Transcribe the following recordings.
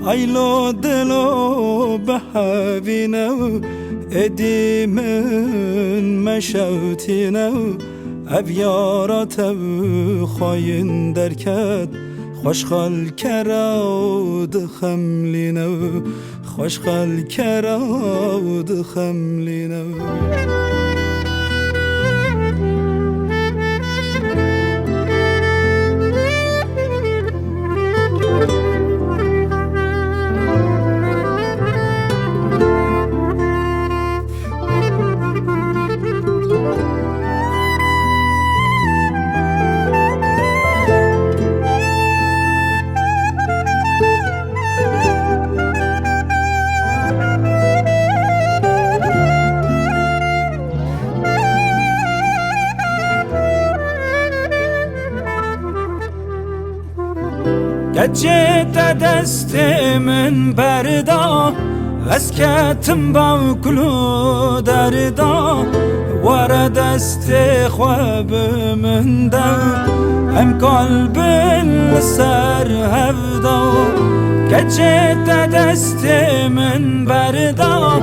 aylo dilo behevine edimin meşevtine ev yarat ev xayin derket خوشخال کرود خملینو خوشخال کرود خملینو گچه دستمن بردا اسکتم با کلو دردا وار دست خواب من دا ام قلب سر هفدا گچه دستمن بردا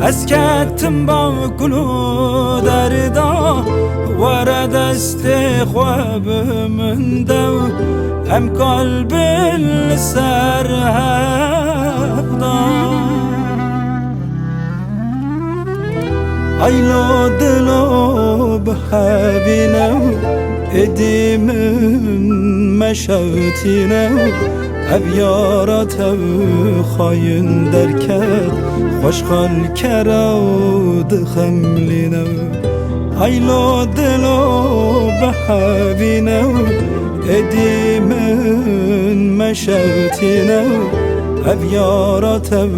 اسکتم با کلو دردا وار دست خواب من دا هم قلب سر هفدا aylo dilo behevine edimin meşevtine ev yarat ev xayin derket خوشخال کرود خملینه aylo dilo behevine edimin meşevtine ev yarat ev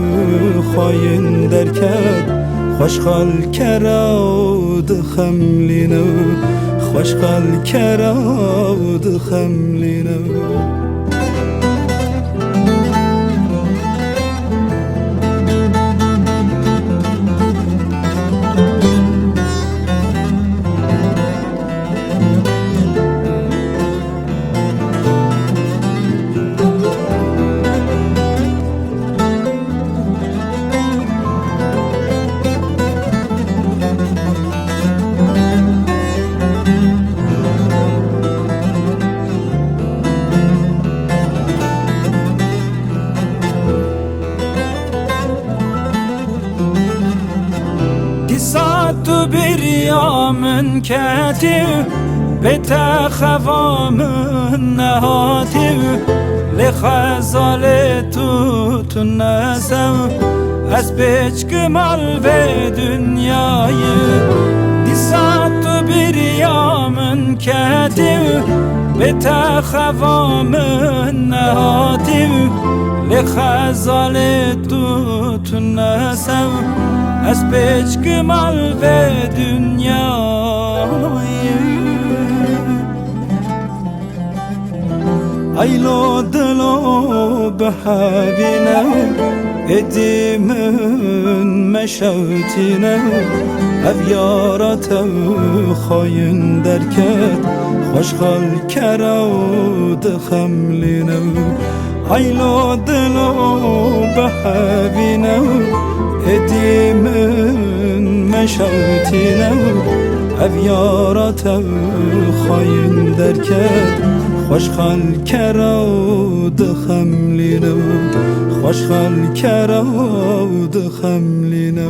xayin derket خوشخال کرود خملینه خوشخال کرود خملینه تو بیامن کتی بتخوامن نهاتی لخزال تو نسم از پیچ کمال به دنیای دیسات تو بیامن کتی بتخوامن نهاتی لخزال تو نسم از پیچ کمال به دنیای aylo dilo behevine edimin meşevtine ev yarat ev xayin derket خوشخال کرود خملینه aylo dilo behevine edimin meşevtine ev yarat ev xayin derket خوشخال کرود خملینه خوشخال کرود خملینه